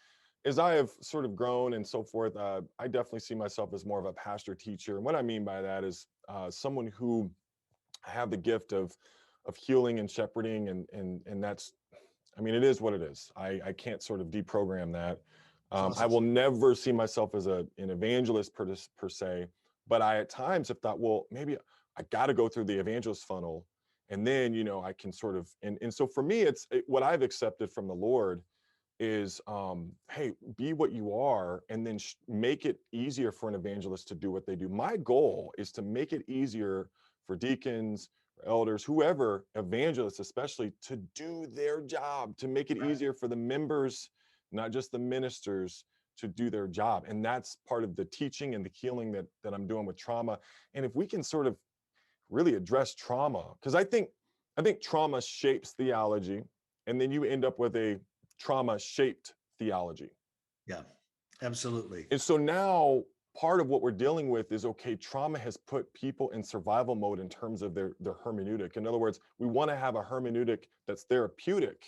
as I have sort of grown and so forth, I definitely see myself as more of a pastor teacher. And what I mean by that is someone who have the gift of healing and shepherding, and that's, I mean, it is what it is. I can't sort of deprogram that. Awesome. I will never see myself as an evangelist per se, but I at times have thought, well, maybe I got to go through the evangelist funnel, and then I can sort of, and so for me, what I've accepted from the Lord is, hey, be what you are, and then make it easier for an evangelist to do what they do. My goal is to make it easier for deacons, elders, whoever, evangelists especially, to do their job, to make it easier for the members, not just the ministers, to do their job. And that's part of the teaching and the healing that I'm doing with trauma. And if we can sort of really address trauma, because I think trauma shapes theology, and then you end up with a trauma shaped theology. Yeah, absolutely. And so now part of what we're dealing with is, okay, trauma has put people in survival mode in terms of their hermeneutic. In other words, we want to have a hermeneutic that's therapeutic.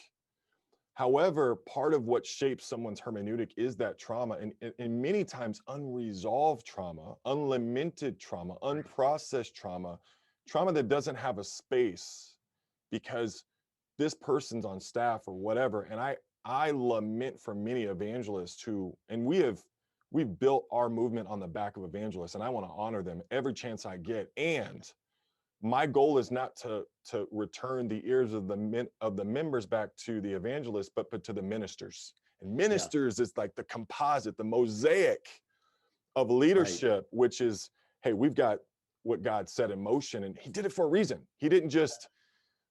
However, part of what shapes someone's hermeneutic is that trauma, and many times unresolved trauma, unlamented trauma, unprocessed trauma, trauma that doesn't have a space because this person's on staff or whatever. And I lament for many evangelists who, and we've built our movement on the back of evangelists, and I want to honor them every chance I get. And my goal is not to return the ears of the members back to the evangelists, but to the ministers. And Yeah, ministers is like the composite, the mosaic of right. leadership, which is, hey, we've got what God set in motion, and He did it for a reason. He didn't just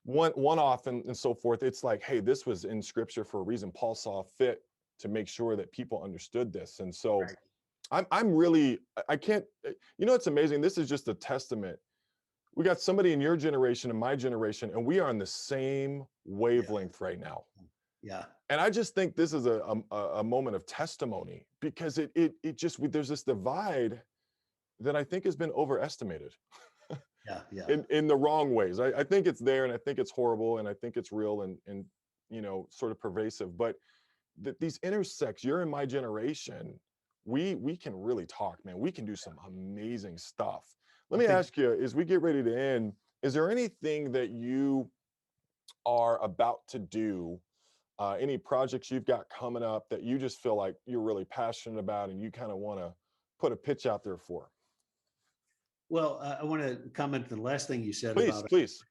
one off and so forth. It's like, hey, this was in Scripture for a reason. Paul saw fit to make sure that people understood this, and so Right. I'm really, I can't. It's amazing. This is just a testament. We got somebody in your generation and my generation, and we are on the same Yeah, wavelength right now. yeah, And I just think this is a moment of testimony, because it just, there's this divide that I think has been overestimated yeah, yeah. in the wrong ways. I think it's there, and I think it's horrible, and I think it's real, and sort of pervasive. But that these intersects, you're in my generation, we can really talk, man. We can do some amazing stuff. Let I me think, ask you, as we get ready to end, is there anything that you are about to do, any projects you've got coming up that you just feel like you're really passionate about and you kind of want to put a pitch out there for? well, I want to comment the last thing you said Please, about. please.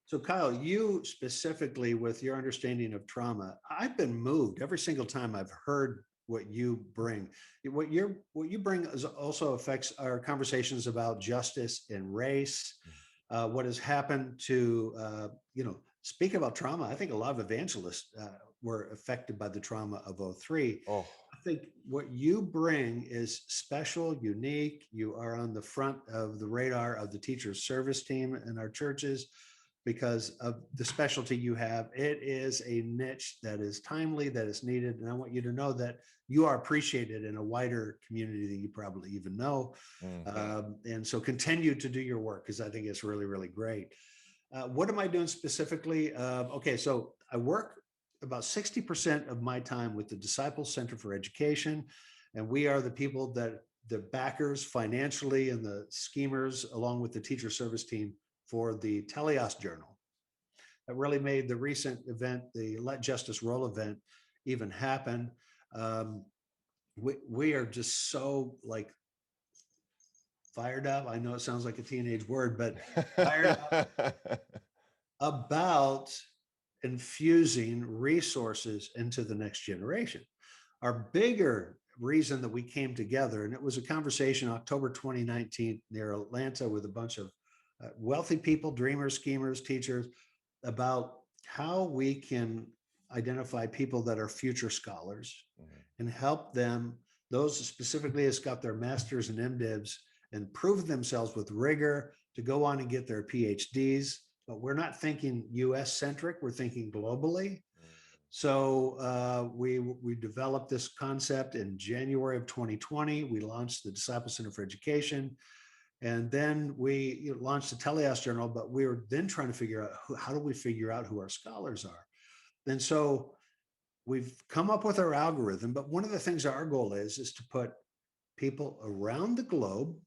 So, Kyle, you specifically with your understanding of trauma, I've been moved every single time I've heard what you bring. What you bring is also affects our conversations about justice and race. What has happened to speak about trauma. I think a lot of evangelists were affected by the trauma of '03. Oh, I think what you bring is special, unique. You are on the front of the radar of the teacher service team in our churches because of the specialty you have. It is a niche that is timely, that is needed. And I want you to know that you are appreciated in a wider community than you probably even know. mhm. And so continue to do your work because I think it's really, really great. What am I doing specifically? Okay, so I work about 60% of my time with the Disciple Center for Education. And we are the people that the backers financially and the schemers, along with the teacher service team for the Teleos Journal. That really made the recent event, the Let Justice Roll event, even happen. Um, we are just so like fired up. I know it sounds like a teenage word, but fired up about infusing resources into the next generation. Our bigger reason that we came together, and it was a conversation October 2019 near Atlanta with a bunch of wealthy people, dreamers, schemers, teachers, about how we can identify people that are future scholars Mhm. and help them, those specifically has got their masters and MDivs and prove themselves with rigor to go on and get their PhDs. But we're not thinking US centric, we're thinking globally. So we developed this concept in January of 2020. We launched the Disciple Center for Education, and then we launched the Teleos Journal. But we were then trying to figure out how do we figure out who our scholars are. And so we've come up with our algorithm. But one of the things our goal is to put people around the globe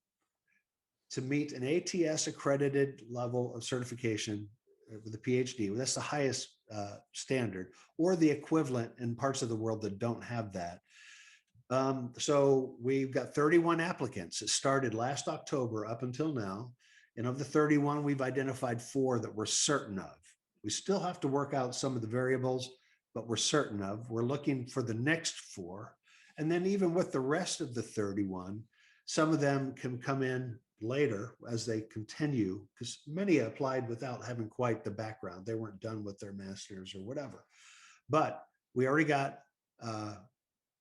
to meet an ATS accredited level of certification with a PhD. That's the highest standard, or the equivalent in parts of the world that don't have that. So we've got 31 applicants. It started last October up until now. And of the 31, we've identified 4 that we're certain of. We still have to work out some of the variables, but we're certain of. We're looking for the next 4. And then even with the rest of the 31, some of them can come in later as they continue, because many applied without having quite the background. They weren't done with their master's or whatever. But we already got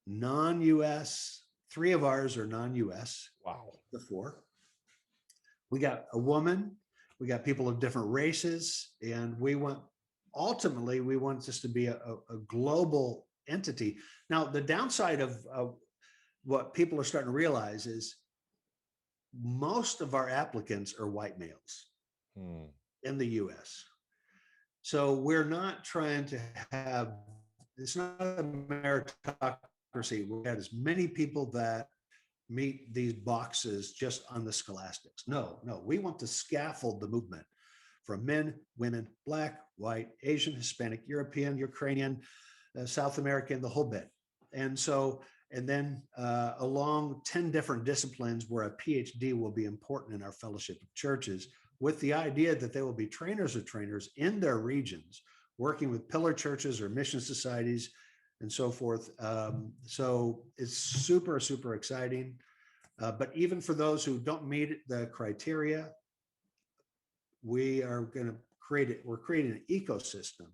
non-US, 3 of ours are non-US, Wow. the 4. We got a woman, we got people of different races, and we want, ultimately, we want this to be a global entity. Now, the downside of what people are starting to realize is most of our applicants are white males Hmm. in the US. So we're not trying to have, it's not a meritocracy. We had as many people that meet these boxes just on the scholastics. No, no, we want to scaffold the movement from men, women, Black, white, Asian, Hispanic, European, Ukrainian, South American, the whole bit. And so, and then along 10 different disciplines where a PhD will be important in our fellowship of churches, with the idea that they will be trainers of trainers in their regions, working with pillar churches or mission societies and so forth. So it's super, super exciting. But even for those who don't meet the criteria, we are going to create it. We're creating an ecosystem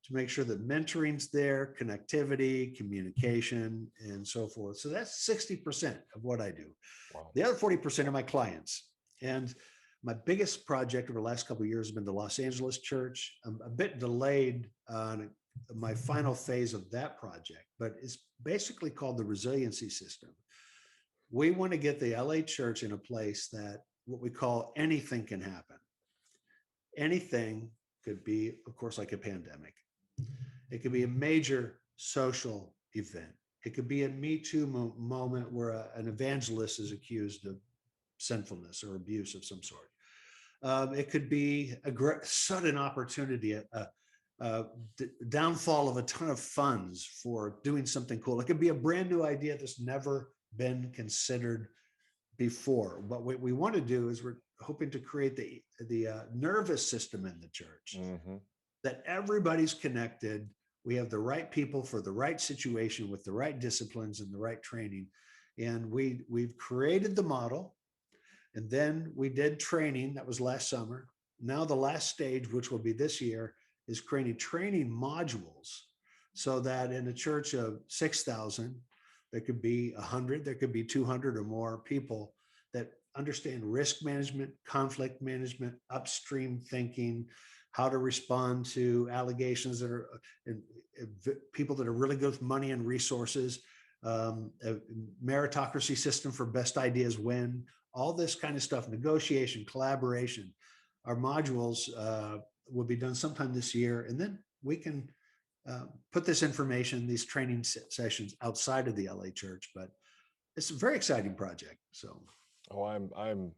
to make sure that mentoring's there, connectivity, communication, and so forth. So that's 60% of what I do. Wow. The other 40% are my clients. And my biggest project over the last couple of years has been the Los Angeles church. I'm a bit delayed on my final phase of that project, but it's basically called the resiliency system. We want to get the LA church in a place that what we call anything can happen. Anything could be, of course, like a pandemic. It could be a major social event. It could be a Me Too moment where an evangelist is accused of sinfulness or abuse of some sort. It could be a sudden opportunity, a downfall of a ton of funds for doing something cool. It could be a brand new idea that's never been considered before. What we want to do is we're hoping to create the nervous system in the church, Mm-hmm. that everybody's connected. We have the right people for the right situation with the right disciplines and the right training. And we've created the model. And then we did training. That was last summer. Now the last stage, which will be this year, is creating training modules so that in a church of 6,000, there could be 100, there could be 200 or more people that understand risk management, conflict management, upstream thinking, how to respond to allegations that are people that are really good with money and resources, a meritocracy system for best ideas win, all this kind of stuff, negotiation, collaboration. Our modules will be done sometime this year, and then we can put this information, these training sessions outside of the LA church, but it's a very exciting project. So, Oh, I'm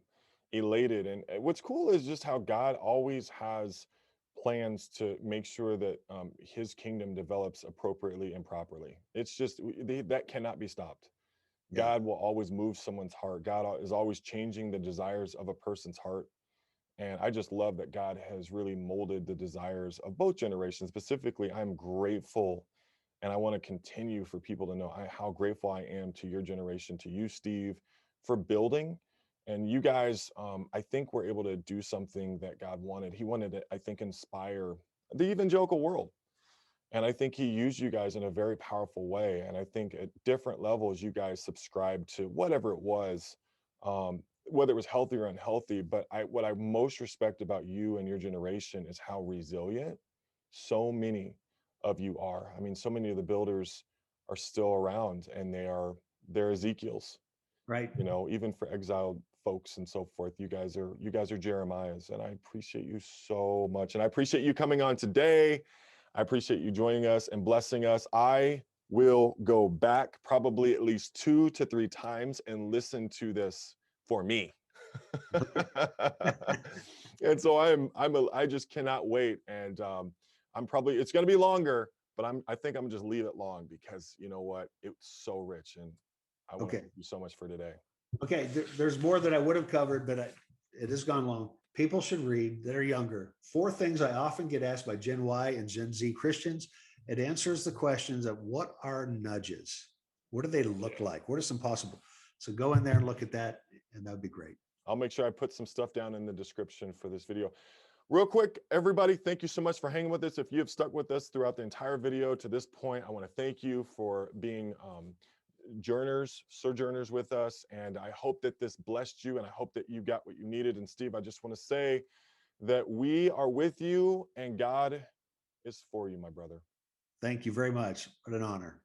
elated. And what's cool is just how God always has plans to make sure that his kingdom develops appropriately and properly. It's just that cannot be stopped. yeah, God will always move someone's heart. God is always changing the desires of a person's heart. And I just love that God has really molded the desires of both generations. Specifically, I'm grateful, and I want to continue for people to know how grateful I am to your generation, to you, Steve, for building. And you guys, I think we're able to do something that God wanted. He wanted to, I think, inspire the evangelical world. And I think he used you guys in a very powerful way. And I think at different levels, you guys subscribed to whatever it was, whether it was healthy or unhealthy. But what I most respect about you and your generation is how resilient so many of you are. I mean, so many of the builders are still around, and they're Ezekiel's, right. even for exiled folks and so forth. You guys are Jeremiah's, and I appreciate you so much. And I appreciate you coming on today. I appreciate you joining us and blessing us. I will go back probably at least 2 to 3 times and listen to this for me. And so I just cannot wait. And it's going to be longer, but I think I'm gonna just leave it long, because you know what? It's so rich. And I want to Okay. thank you so much for today. Okay. There's more that I would have covered, but it has gone long. People should read that are younger. 4 things I often get asked by Gen Y and Gen Z Christians. It answers the questions of what are nudges? What do they look like? What is impossible? So go in there and look at that, and that would be great. I'll make sure I put some stuff down in the description for this video. Real quick, everybody, thank you so much for hanging with us. If you have stuck with us throughout the entire video to this point, I want to thank you for being sojourners with us. And I hope that this blessed you, and I hope that you got what you needed. And Steve, I just want to say that we are with you, and God is for you, my brother. Thank you very much. What an honor.